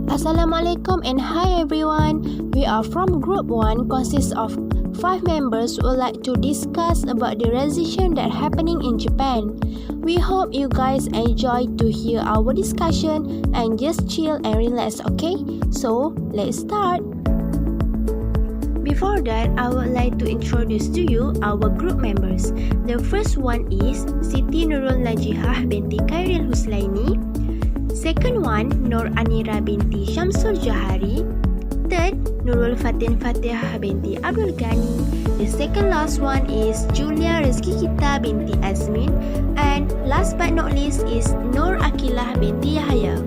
Assalamualaikum and hi everyone. We are from Group 1, consists of 5 members who would like to discuss about the recession that happening in Japan. We hope you guys enjoy to hear our discussion and just chill and relax, okay? So, let's start. Before that, I would like to introduce to you our group members. The first one is Siti Nurul Najihah binti Khairil Huslaini. Second one, Nur Anira binti Syamsul Johari. Third, Nurul Fatin Fatihah binti Abdul Ghani. The second last one is Julia Rizki Kita binti Azmin. And last but not least is Nur Akilah binti Yahya.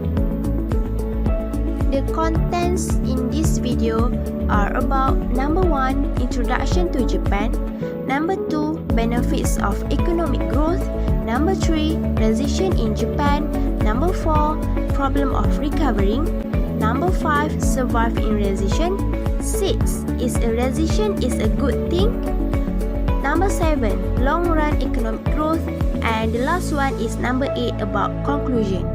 The contents in this video are about number 1, Introduction to Japan. Number 2, Benefits of Economic Growth. Number 3, Recession in Japan. Number 4, Problem of Recovering. Number 5, Survive in Recession. 6, Is a recession is a good thing? Number 7, Long Run Economic Growth. And the last one is number 8, about conclusion.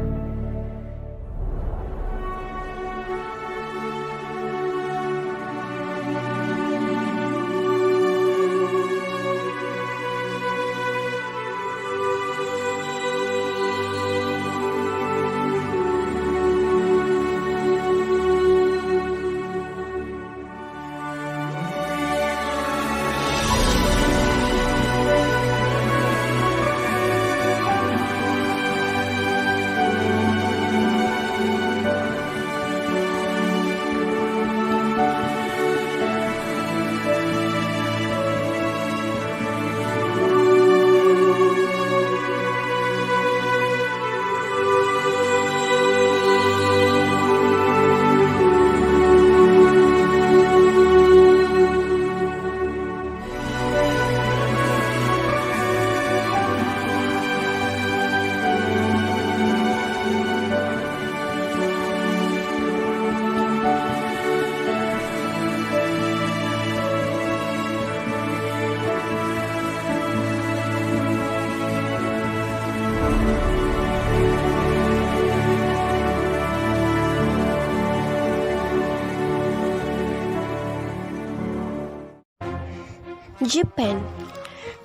Japan.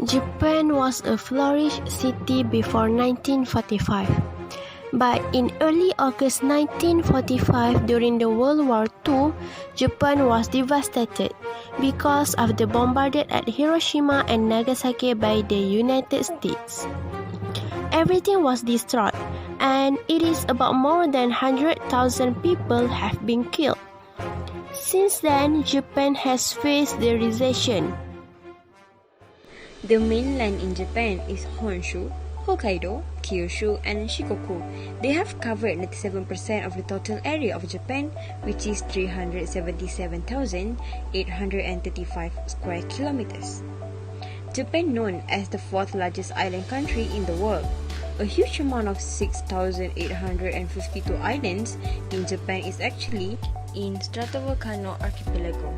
Japan was a flourished city before 1945. But in early August 1945, during the World War II, Japan was devastated because of the bombardment at Hiroshima and Nagasaki by the United States. Everything was destroyed, and it is about more than 100,000 people have been killed. Since then, Japan has faced the recession. The mainland in Japan is Honshu, Hokkaido, Kyushu, and Shikoku. They have covered 97% of the total area of Japan, which is 377,835 square kilometers. Japan, known as the 4th largest island country in the world. A huge amount of 6,852 islands in Japan is actually in stratovolcano archipelago.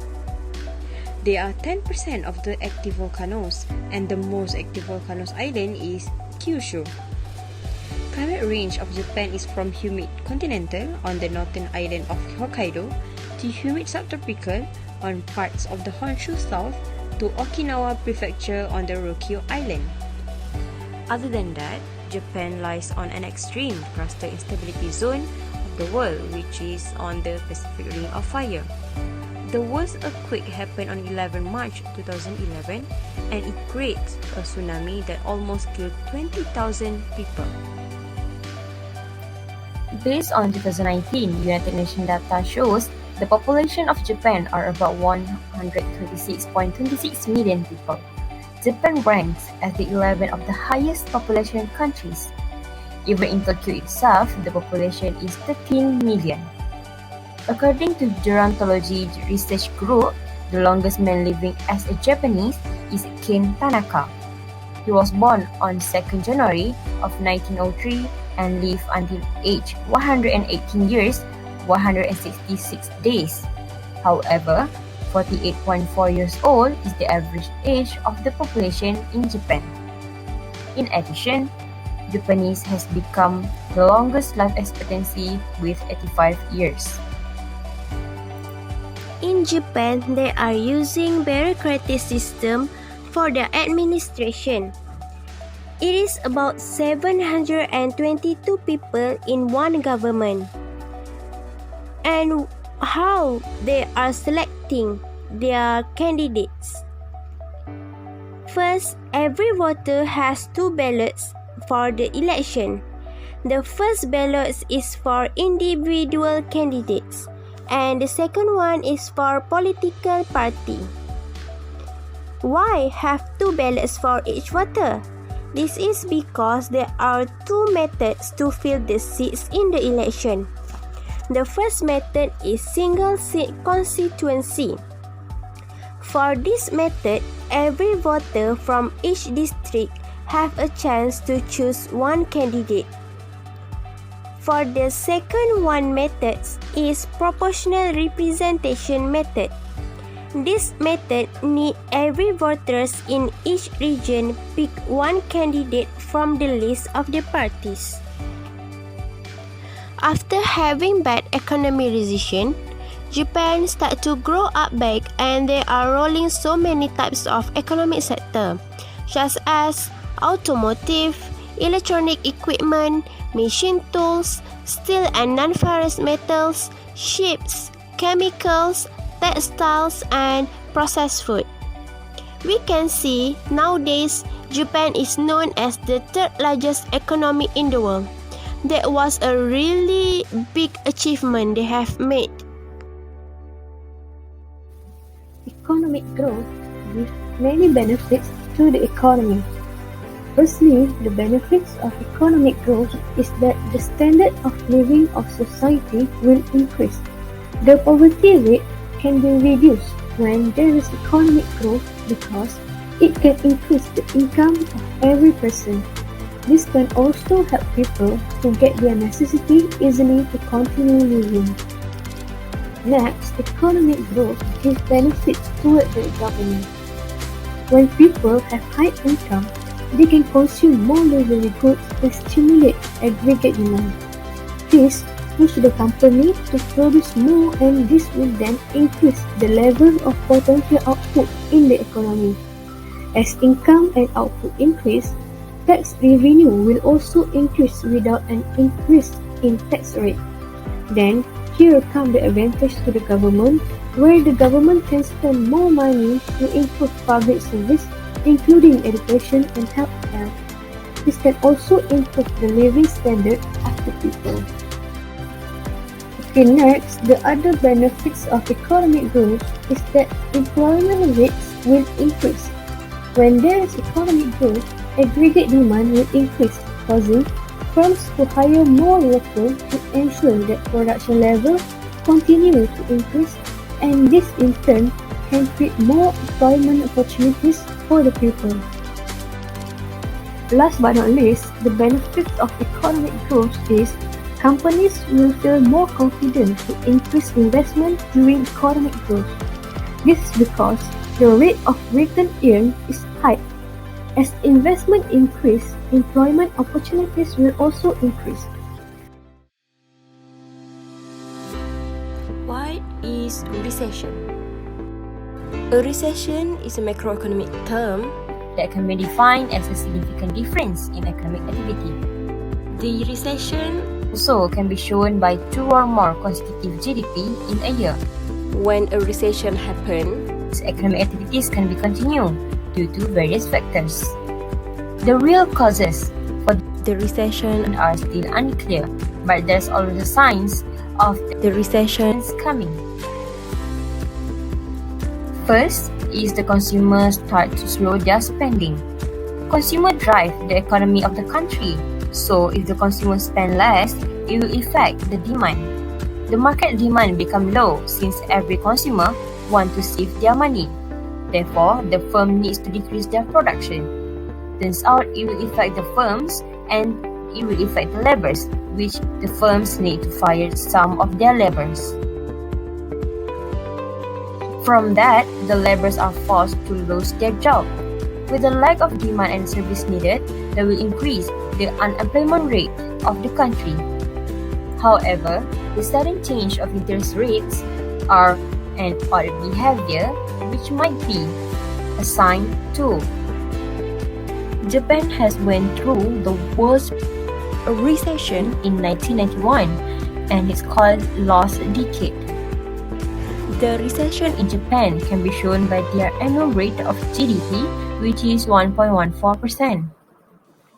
There are 10% of the active volcanoes, and the most active volcanoes island is Kyushu. Climate range of Japan is from humid continental on the northern island of Hokkaido to humid subtropical on parts of the Honshu South to Okinawa Prefecture on the Ryukyu Island. Other than that, Japan lies on an extreme cluster instability zone of the world, which is on the Pacific Ring of Fire. The worst earthquake happened on 11 March 2011, and it creates a tsunami that almost killed 20,000 people. Based on 2019 United Nations data shows, the population of Japan are about 126.26 million people. Japan ranks as the 11th of the highest population countries. Even in Tokyo itself, the population is 13 million. According to Gerontology Research Group, the longest man living as a Japanese is Ken Tanaka. He was born on 2nd January of 1903 and lived until age 118 years, 166 days. However, 48.4 years old is the average age of the population in Japan. In addition, Japanese has become the longest life expectancy with 85 years. in Japan, they are using bureaucratic system for their administration. It is about 722 people in one government. And how they are selecting their candidates. First, every voter has 2 ballots for the election. The first ballot is for individual candidates, and the second one is for political party. Why have 2 ballots for each voter? This is because there are 2 methods to fill the seats in the election. The first method is single seat constituency. For this method, every voter from each district have a chance to choose one candidate. For the second one method is proportional representation method. This method need every voters in each region pick one candidate from the list of the parties. After having bad economic recession, Japan start to grow up back and they are rolling so many types of economic sector, such as automotive, electronic equipment, machine tools, steel and non-ferrous metals, ships, chemicals, textiles, and processed food. We can see nowadays Japan is known as the 3rd largest economy in the world. That was a really big achievement they have made. Economic growth gives many benefits to the economy. Firstly, the benefits of economic growth is that the standard of living of society will increase. The poverty rate can be reduced when there is economic growth because it can increase the income of every person. This can also help people to get their necessity easily to continue living. Next, economic growth gives benefits toward the government. When people have high income, they can consume more living goods and stimulate aggregate demand. This pushes the company to produce more, and this will then increase the level of potential output in the economy. As income and output increase, tax revenue will also increase without an increase in tax rate. Then, here comes the advantage to the government, where the government can spend more money to improve public service, including education and healthcare. This can also improve the living standard of the people. Okay, next, the other benefits of economic growth is that employment rates will increase. When there is economic growth, aggregate demand will increase, causing firms to hire more workers to ensure that production levels continue to increase, and this in turn can create more employment opportunities for the people. Last but not least, the benefits of economic growth is companies will feel more confident to increase investment during economic growth. This is because the rate of return earned is high. As investment increase, employment opportunities will also increase. What is recession? A recession is a macroeconomic term that can be defined as a significant difference in economic activity. The recession Also can be shown by 2 or more consecutive GDP in a year. when a recession happens. Economic activities can be continued due to various factors. The real causes for The recession are still unclear, but there's always signs of the recession coming. First is the consumers start to slow their spending. Consumer drive the economy of the country, so if the consumers spend less, it will affect the demand. The market demand become low since every consumer want to save their money. Therefore, the firm needs to decrease their production. Turns out it will affect the firms and it will affect the laborers, which the firms need to fire some of their laborers. From that, the laborers are forced to lose their job. With the lack of demand and service needed, that will increase the unemployment rate of the country. However, the sudden change of interest rates are and odd behavior, which might be a sign too. Japan has went through the worst recession in 1991 and is called Lost Decade. The recession in Japan can be shown by their annual rate of GDP, which is 1.14%.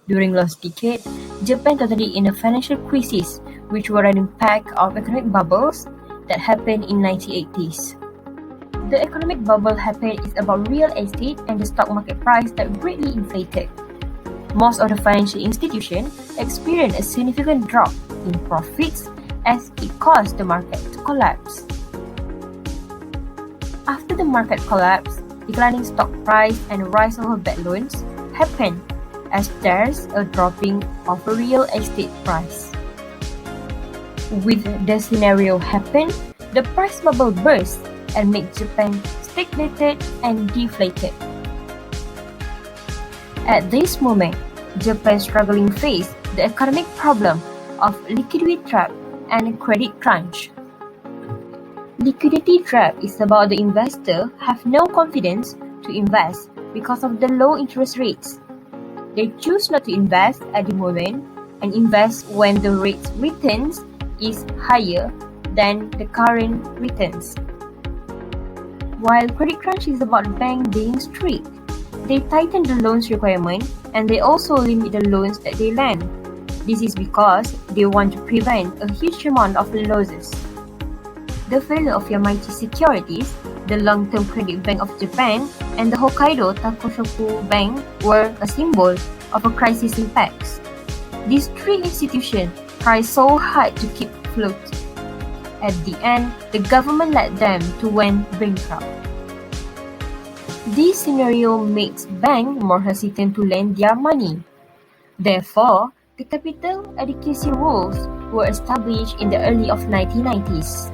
During Lost Decade, Japan totally in a financial crisis, which were an impact of economic bubbles that happened in 1980s. The economic bubble happened is about real estate and the stock market price that greatly inflated. Most of the financial institutions experienced a significant drop in profits as it caused the market to collapse. After the market collapse, declining stock price and rise of bad loans happened as there's a dropping of a real estate price. With the scenario happen, the price bubble burst and made Japan stagnated and deflated. At this moment, Japan struggling face the economic problem of liquidity trap and credit crunch. Liquidity trap is about the investor have no confidence to invest because of the low interest rates. They choose not to invest at the moment and invest when the rates returns is higher than the current returns. While credit crunch is about banks being strict, they tighten the loans requirement and they also limit the loans that they lend. This is because they want to prevent a huge amount of losses. The failure of Yamaichi Securities, the long-term credit bank of Japan, and the Hokkaido Takushoku Bank were a symbol of a crisis impacts. These three institutions tried so hard to keep afloat. At the end, the government let them to went bankrupt. This scenario makes banks more hesitant to lend their money. Therefore, the capital adequacy rules were established in the early of 1990s.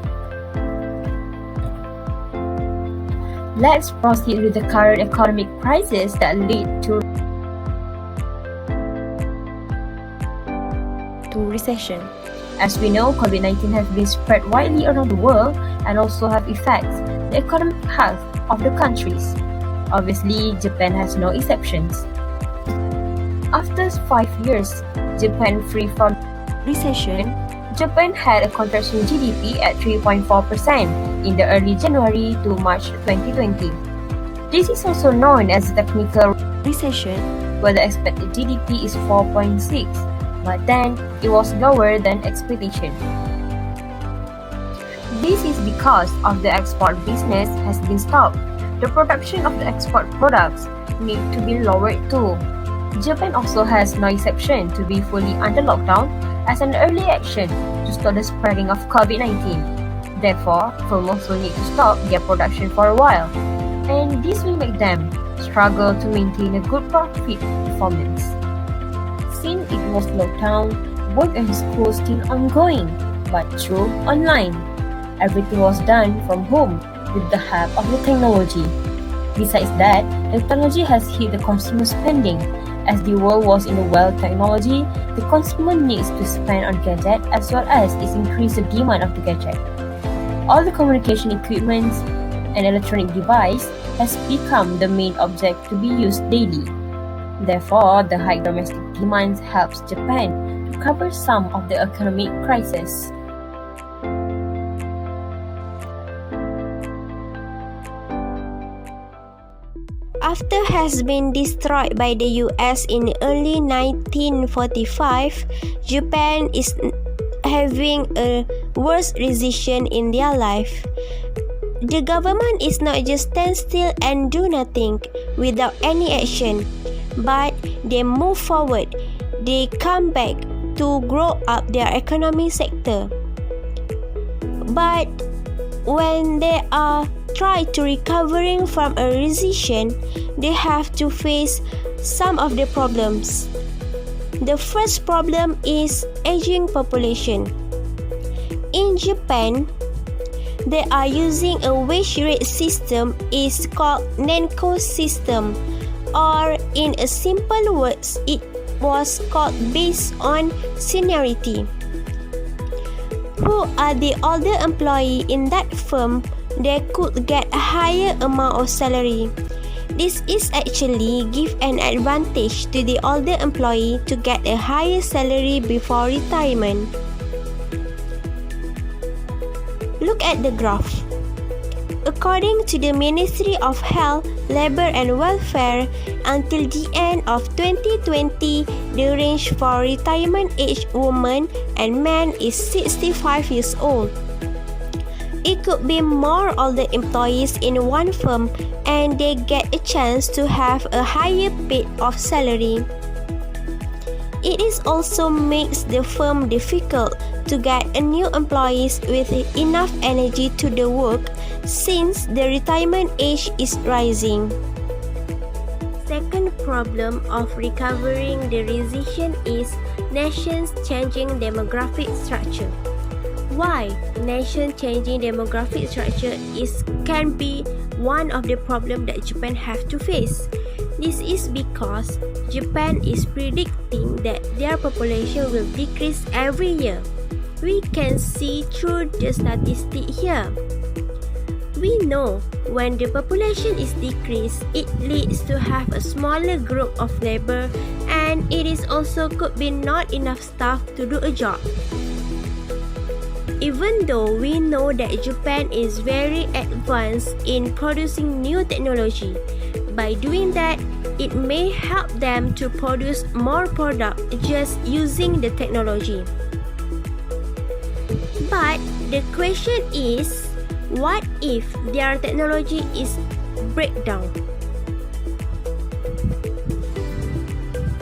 Let's proceed with the current economic crisis that led to recession. As we know, COVID-19 has been spread widely around the world and also have effects the economic health of the countries. Obviously, Japan has no exceptions. After 5 years, Japan free from recession, Japan had a contraction GDP at 3.4% in the early January to March 2020. This is also known as technical recession, where the expected GDP is 4.6, but then it was lower than expectation. This is because of the export business has been stopped. The production of the export products need to be lowered too. Japan also has no exception to be fully under lockdown as an early action to stop the spreading of COVID-19. Therefore, firms also need to stop their production for a while, and this will make them struggle to maintain a good profit performance. Since it was locked down, work and school still ongoing, but through online. Everything was done from home with the help of the technology. Besides that, the technology has hit the consumer spending. As the world was in the world technology, the consumer needs to spend on gadget as well as its increased demand of the gadget. All the communication equipment and electronic device has become the main object to be used daily. Therefore, the high domestic demand helps Japan to cover some of the economic crisis. After has been destroyed by the US in early 1945, Japan is having a worst recession in their life. The government is not just stand still and do nothing without any action, but they move forward. They come back to grow up their economic sector. But when they are try to recovering from a recession, they have to face some of the problems. The first problem is aging population. In Japan, they are using a wage rate system is called Nanko system, or in a simple words, it was called based on seniority. Who are the older employee in that firm they could get a higher amount of salary. This is actually give an advantage to the older employee to get a higher salary before retirement. Look at the graph. According to the Ministry of Health, Labour and Welfare, until the end of 2020, the range for retirement age women and men is 65 years old. It could be more older employees in one firm and they get a chance to have a higher paid off salary. It is also makes the firm difficult to get a new employees with enough energy to the work since the retirement age is rising. Second problem of recovering the recession is nations changing demographic structure. Why nation changing demographic structure can be one of the problems that Japan have to face. This is because Japan is predicting that their population will decrease every year. We can see through the statistic here. We know when the population is decreased, it leads to have a smaller group of labor and it is also could be not enough staff to do a job. Even though we know that Japan is very advanced in producing new technology, by doing that, it may help them to produce more product just using the technology. But the question is, what if their technology is breakdown?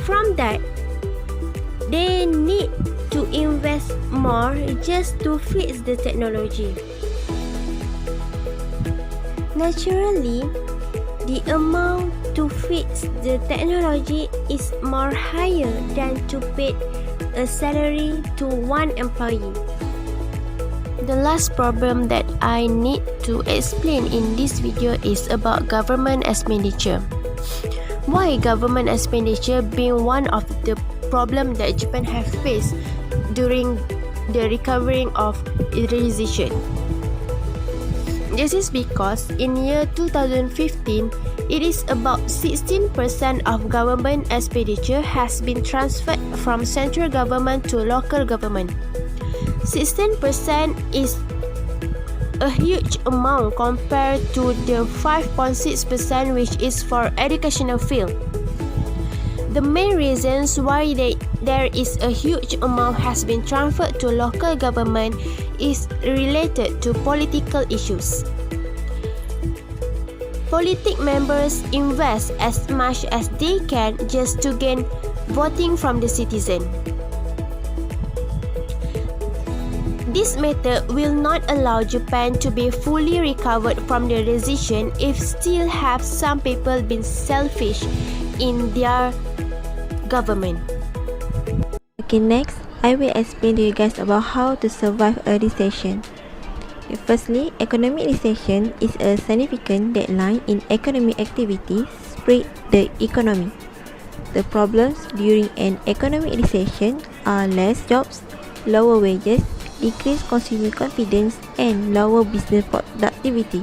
From that, they need to invest more just to fix the technology. Naturally, the amount to fix the technology is more higher than to pay a salary to one employee. The last problem that I need to explain in this video is about government expenditure. Why government expenditure being one of the problems that Japan have faced during the recovering of recession? This is because in year 2015, it is about 16% of government expenditure has been transferred from central government to local government. 16% is a huge amount compared to the 5.6% which is for educational field. The main reasons why there is a huge amount has been transferred to local government is related to political issues. Politic members invest as much as they can just to gain voting from the citizen. This method will not allow Japan to be fully recovered from the recession if still have some people been selfish in their government. Okay, next, I will explain to you guys about how to survive a recession. Firstly, economic recession is a significant decline in economic activity spread the economy. The problems during an economic recession are less jobs, lower wages, decreased consumer confidence, and lower business productivity.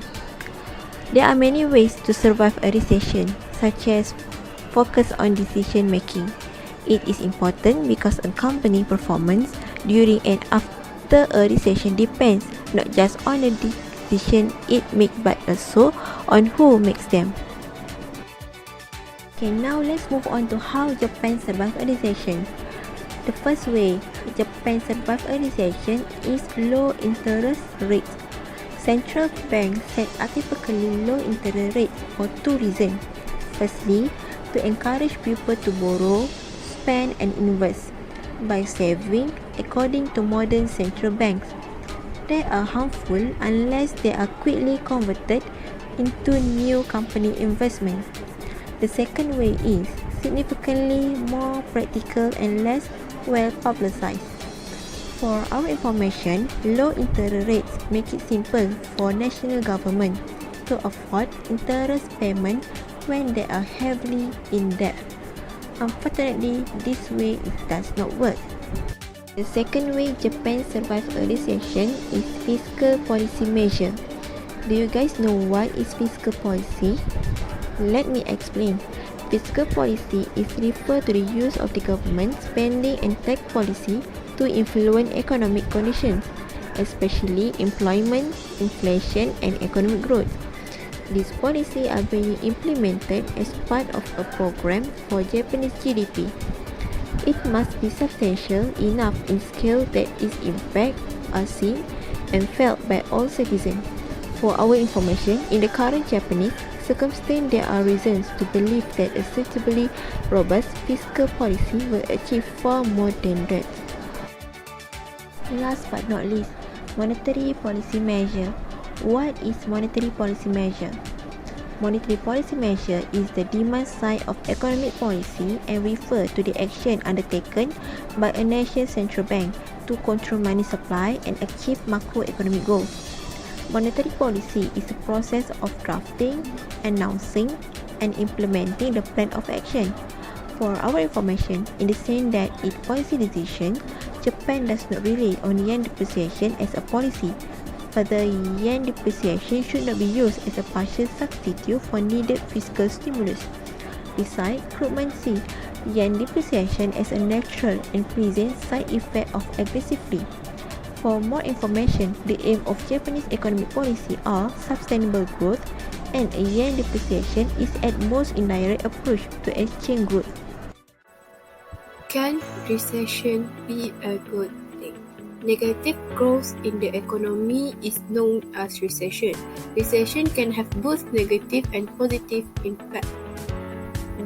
There are many ways to survive a recession, such as focus on decision making. It is important because a company performance during and after a recession depends not just on the decision it makes but also on who makes them. Okay, now let's move on to how Japan survived a recession. The first way Japan survived a recession is low interest rates. Central banks set atypically low interest rates for two reasons. Firstly, to encourage people to borrow, spend and invest. By saving, according to modern central banks, they are harmful unless they are quickly converted into new company investments. The second way is significantly more practical and less well publicized. For our information, low interest rates make it simple for national government to afford interest payment when they are heavily in debt. Unfortunately, this way does not work. The second way Japan survived a recession is fiscal policy measure. Do you guys know what is fiscal policy? Let me explain. Fiscal policy is referred to the use of the government spending and tax policy to influence economic conditions, especially employment, inflation, and economic growth. These policies are being implemented as part of a program for Japanese GDP. It must be substantial enough in scale that its impact are seen and felt by all citizens. For our information, in the current Japanese circumstance, there are reasons to believe that a suitably robust fiscal policy will achieve far more than that. Last but not least, monetary policy measure. What is monetary policy measure? Monetary policy measure is the demand side of economic policy and refer to the action undertaken by a nation's central bank to control money supply and achieve macroeconomic goals. Monetary policy is a process of drafting, announcing, and implementing the plan of action. For our information, in the sense that its policy decision, Japan does not rely on yen depreciation as a policy. Further, yen depreciation should not be used as a partial substitute for needed fiscal stimulus. Besides, Krugman sees yen depreciation as a natural and present side effect of aggressively. For more information, the aim of Japanese economic policy are sustainable growth, and a yen depreciation is at most indirect approach to exchange growth. Can recession be a good thing? Negative growth in the economy is known as recession. Recession can have both negative and positive impact.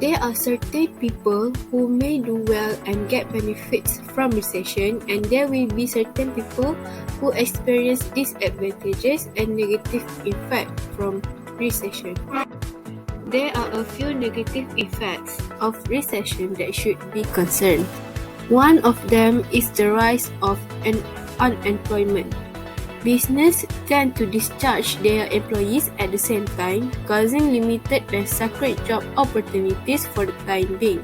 There are certain people who may do well and get benefits from recession, and there will be certain people who experience disadvantages and negative effect from recession. There are a few negative effects of recession that should be concerned. One of them is the rise of unemployment. Businesses tend to discharge their employees at the same time, causing limited and sacred job opportunities for the time being.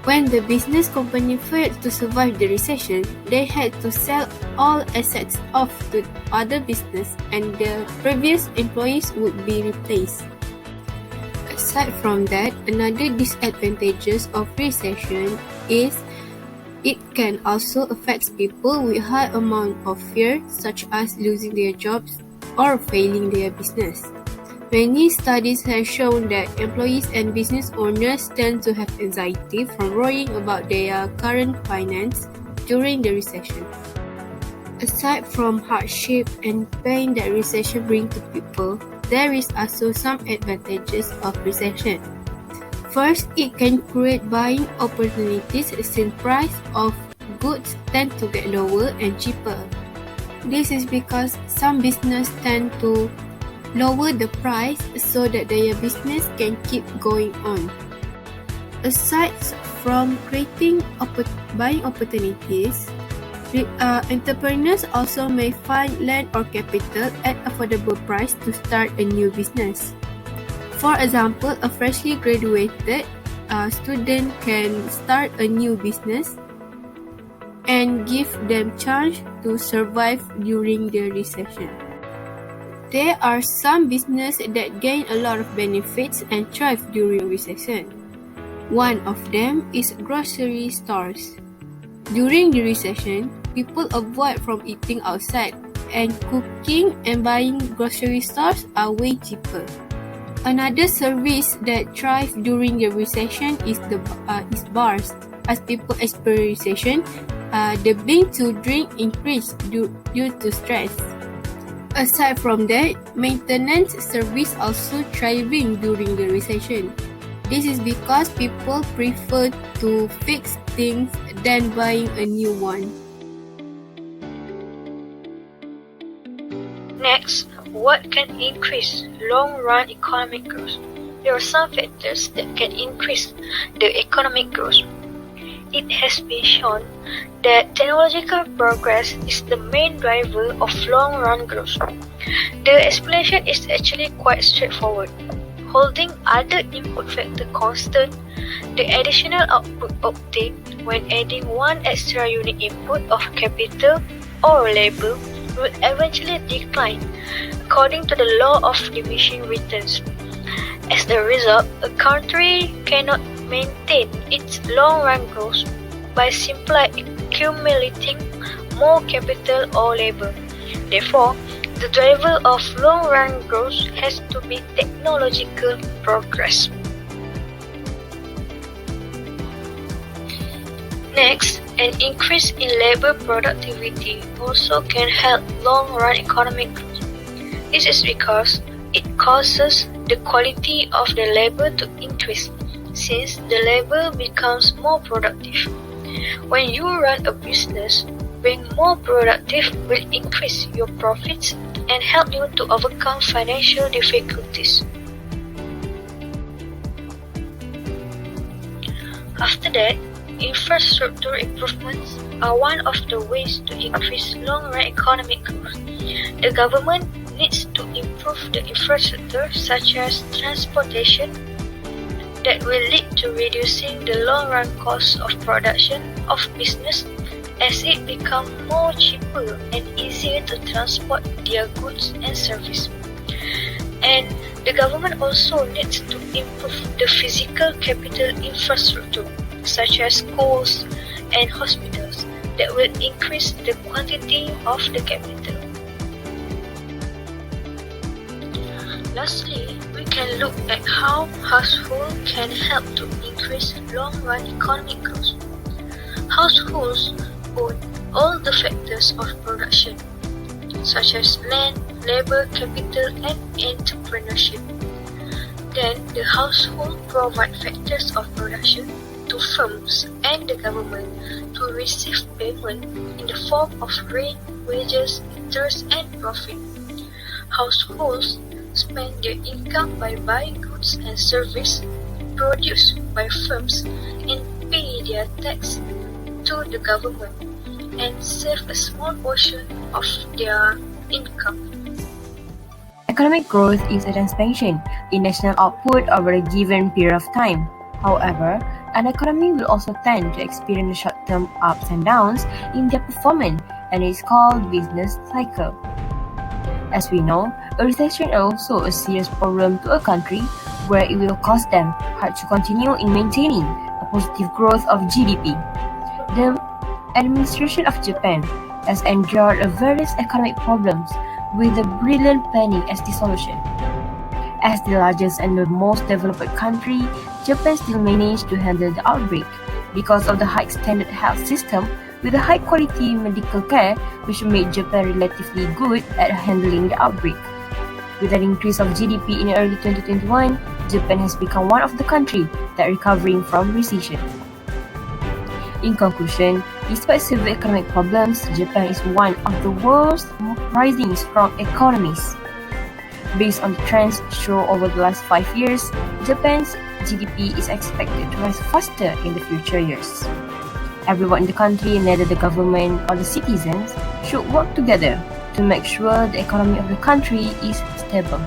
When the business company failed to survive the recession, they had to sell all assets off to other business, and the previous employees would be replaced. Aside from that, another disadvantage of recession is it can also affect people with high amount of fear, such as losing their jobs or failing their business. Many studies have shown that employees and business owners tend to have anxiety from worrying about their current finance during the recession. Aside from hardship and pain that recession brings to people, there is also some advantages of recession. First, it can create buying opportunities since price of goods tend to get lower and cheaper. This is because some businesses tend to lower the price so that their business can keep going on. Aside from creating buying opportunities, entrepreneurs also may find land or capital at affordable price to start a new business. For example, a freshly graduated student can start a new business and give them chance to survive during the recession. There are some businesses that gain a lot of benefits and thrive during recession. One of them is grocery stores. During the recession, people avoid from eating outside, and cooking and buying grocery stores are way cheaper. Another service that thrives during the recession is bars. As people experience recession, the need to drink increase due to stress. Aside from that, maintenance service also thriving during the recession. This is because people prefer to fix things than buying a new one. Next, what can increase long-run economic growth? There are some factors that can increase the economic growth. It has been shown that technological progress is the main driver of long-run growth. The explanation is actually quite straightforward. Holding other input factor constant, the additional output obtained when adding one extra unit input of capital or labor will eventually decline, according to the law of diminishing returns. As a result, a country cannot maintain its long-run growth by simply accumulating more capital or labor. Therefore, the driver of long-run growth has to be technological progress. Next, an increase in labor productivity also can help long-run economic growth. This is because it causes the quality of the labor to increase, since the labor becomes more productive. When you run a business, being more productive will increase your profits and help you to overcome financial difficulties. After that, infrastructure improvements are one of the ways to increase long-run economic growth. The government needs to improve the infrastructure such as transportation that will lead to reducing the long-run cost of production of business as it becomes more cheaper and easier to transport their goods and service. And the government also needs to improve the physical capital infrastructure such as schools and hospitals that will increase the quantity of the capital. Lastly, we can look at how households can help to increase long-run economic growth. Households own all the factors of production, such as land, labor, capital, and entrepreneurship. Then, the household provide factors of production to firms and the government to receive payment in the form of rent, wages, interest, and profit. Households spend their income by buying goods and services produced by firms and pay their tax to the government and save a small portion of their income. Economic growth is an expansion in national output over a given period of time. However, an economy will also tend to experience short-term ups and downs in their performance, and is called business cycle. As we know, a recession is also a serious problem to a country where it will cost them hard to continue in maintaining a positive growth of GDP. The administration of Japan has endured various economic problems with the brilliant planning as the solution. As the largest and the most developed country, Japan still managed to handle the outbreak because of the high standard health system with a high-quality medical care, which made Japan relatively good at handling the outbreak. With an increase of GDP in early 2021, Japan has become one of the countries that are recovering from recession. In conclusion, despite severe economic problems, Japan is one of the world's rising strong economies. Based on the trends shown over the last 5 years, Japan's GDP is expected to rise faster in the future years. Everyone in the country, neither the government or the citizens, should work together to make sure the economy of the country is stable.